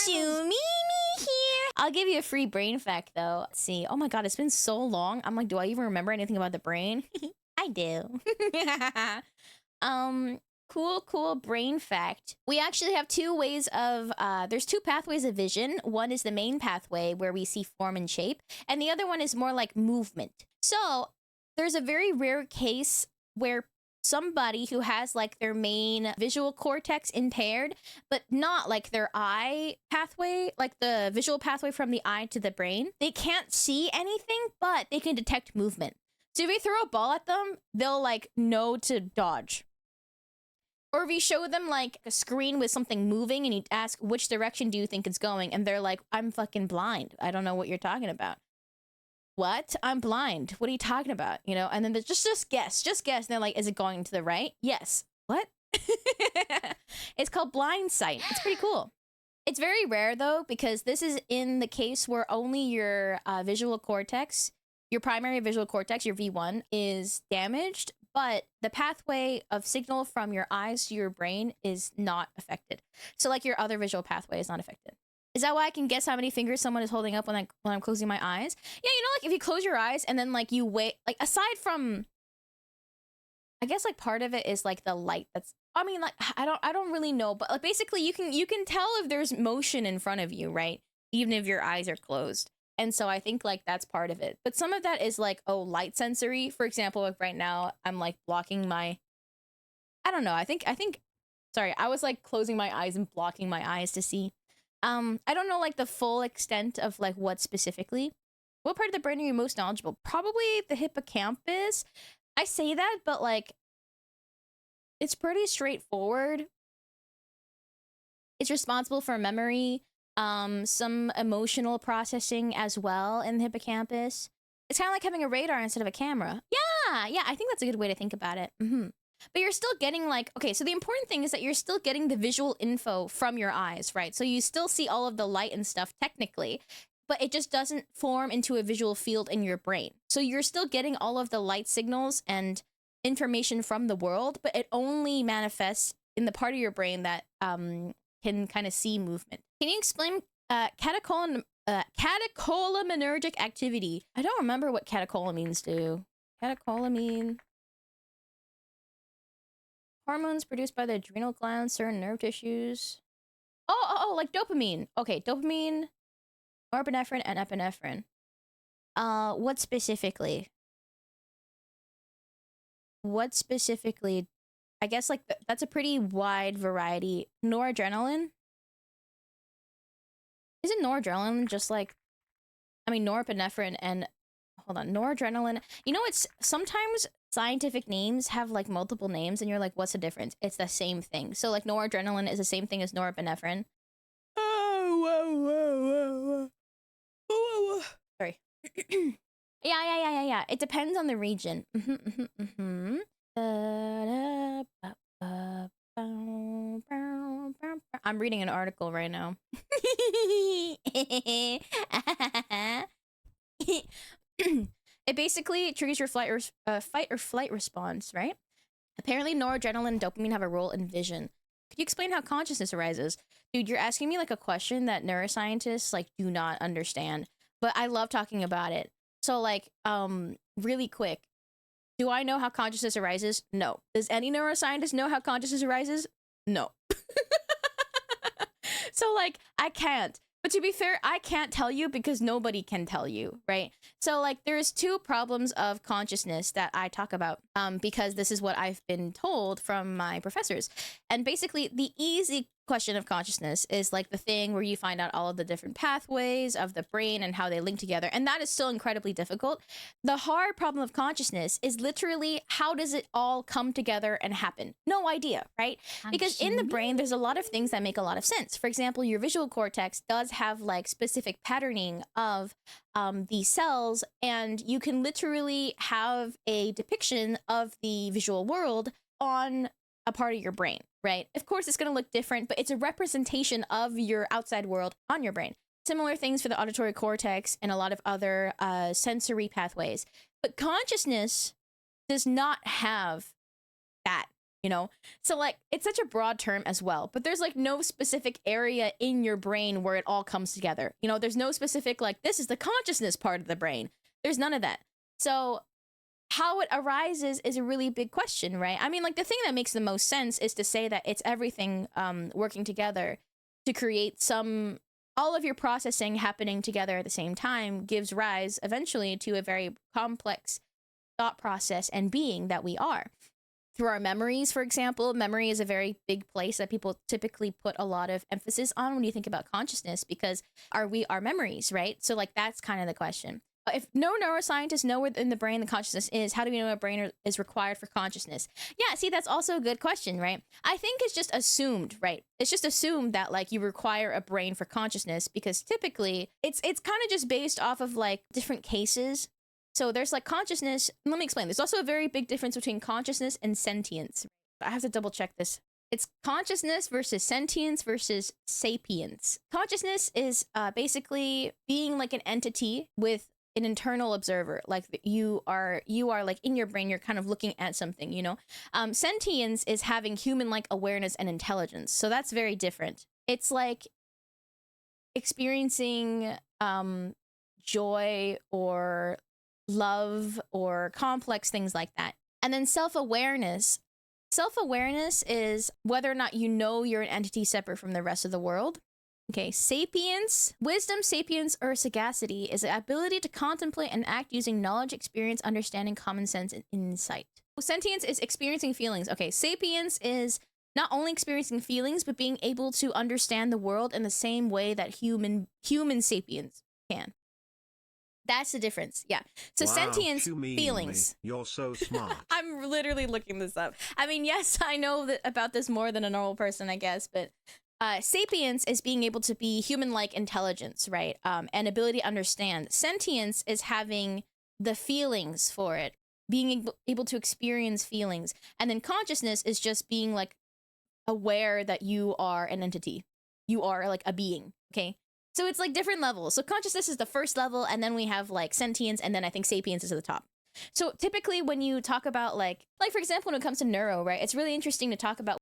Shoomimi here. I'll give you a free brain fact though. Let's see. Oh my god, it's been so long. I'm like, do I even remember anything about the brain? I do. Cool brain fact. We actually have two ways of there's two pathways of vision. One is the main pathway where we see form and shape, and the other one is more like movement. So there's a very rare case where somebody who has like their main visual cortex impaired, but not like their eye pathway, like the visual pathway from the eye to the brain. They can't see anything, but they can detect movement. So if you throw a ball at them, they'll like know to dodge. Or if you show them like a screen with something moving and you ask, which direction do you think it's going? And they're like, I'm fucking blind. I don't know what you're talking about. What? I'm blind. What are you talking about? You know, and then they're just guess. And they're like, is it going to the right? Yes. What? It's called blind sight. It's pretty cool. It's very rare though, because this is in the case where only your visual cortex, your primary visual cortex, your V1, is damaged, but the pathway of signal from your eyes to your brain is not affected. So like your other visual pathway is not affected. Is that why I can guess how many fingers someone is holding up when I'm closing my eyes? Yeah, you know, like if you close your eyes and then like you wait, like aside from, I guess like part of it is like the light that's, I mean, like I don't really know, but like basically you can tell if there's motion in front of you, right? Even if your eyes are closed. And so I think like that's part of it. But some of that is like, oh, light sensory. For example, like right now I'm like blocking my, I don't know. I think, sorry, I was like closing my eyes and blocking my eyes to see. I don't know like the full extent of like what specifically. What part of the brain are you most knowledgeable? Probably the hippocampus. I say that, but like, it's pretty straightforward. It's responsible for memory, some emotional processing as well in the hippocampus. It's kind of like having a radar instead of a camera. Yeah, I think that's a good way to think about it. But you're still getting like, okay, so the important thing is that you're still getting the visual info from your eyes, right? So you still see all of the light and stuff technically, but it just doesn't form into a visual field in your brain. So you're still getting all of the light signals and information from the world, but it only manifests in the part of your brain that can kind of see movement. Can you explain catecholaminergic activity? I don't remember what catecholamines do. Catecholamine. Hormones produced by the adrenal glands, certain nerve tissues. Oh, like dopamine. Okay, dopamine, norepinephrine, and epinephrine. What specifically? What specifically? I guess like that's a pretty wide variety. Noradrenaline? Isn't noradrenaline just like, I mean, norepinephrine and, hold on, noradrenaline. You know, it's sometimes scientific names have like multiple names and you're like, what's the difference? It's the same thing. So like noradrenaline is the same thing as norepinephrine. Sorry. Yeah. It depends on the region. I'm reading an article right now. It basically triggers your fight or flight response, right? Apparently, noradrenaline and dopamine have a role in vision. Could you explain how consciousness arises? Dude, you're asking me like a question that neuroscientists like do not understand, but I love talking about it. So like, really quick, do I know how consciousness arises? No. Does any neuroscientist know how consciousness arises? No. So like, I can't. But to be fair, I can't tell you because nobody can tell you, right? So like there's two problems of consciousness that I talk about because this is what I've been told from my professors. And basically the easy question of consciousness is like the thing where you find out all of the different pathways of the brain and how they link together. And that is still incredibly difficult. The hard problem of consciousness is literally how does it all come together and happen? No idea, right? Because in the brain, there's a lot of things that make a lot of sense. For example, your visual cortex does have like specific patterning of the cells, and you can literally have a depiction of the visual world on a part of your brain, right? Of course, it's going to look different, but it's a representation of your outside world on your brain. Similar things for the auditory cortex and a lot of other sensory pathways. But consciousness does not have that. you know? So like it's such a broad term as well, but there's like no specific area in your brain where it all comes together. You know, there's no specific like this is the consciousness part of the brain. There's none of that. So how it arises is a really big question, right? I mean, like the thing that makes the most sense is to say that it's everything working together to create all of your processing happening together at the same time gives rise eventually to a very complex thought process and being that we are. Through our memories, for example, memory is a very big place that people typically put a lot of emphasis on when you think about consciousness, because are we our memories, right? So like that's kind of the question. If no neuroscientists know where in the brain the consciousness is, how do we know what brain is required for consciousness? Yeah, see, that's also a good question, right? I think it's just assumed, right? It's just assumed that like you require a brain for consciousness because typically it's kind of just based off of like different cases. So there's like consciousness. Let me explain. There's also a very big difference between consciousness and sentience. I have to double check this. It's consciousness versus sentience versus sapience. Consciousness is basically being like an entity with an internal observer, like you are like in your brain, you're kind of looking at something, you know. Sentience is having human-like awareness and intelligence, so that's very different. It's like experiencing joy or love or complex things like that. And then self-awareness is whether or not you know you're an entity separate from the rest of the world. Okay, sapience, wisdom, sapience, or sagacity is the ability to contemplate and act using knowledge, experience, understanding, common sense, and insight. Sentience is experiencing feelings. Okay, sapience is not only experiencing feelings, but being able to understand the world in the same way that human sapiens can. That's the difference. Yeah. So wow, sentience, feelings. You're so smart. I'm literally looking this up. I mean, yes, I know about this more than a normal person, I guess, but sapience is being able to be human-like intelligence, right? And ability to understand. Sentience is having the feelings for it, being able to experience feelings. And then consciousness is just being like aware that you are an entity. You are like a being, okay? So it's like different levels. So consciousness is the first level, and then we have like sentience, and then I think sapience is at the top. So typically when you talk about like for example, when it comes to neuro, right, it's really interesting to talk about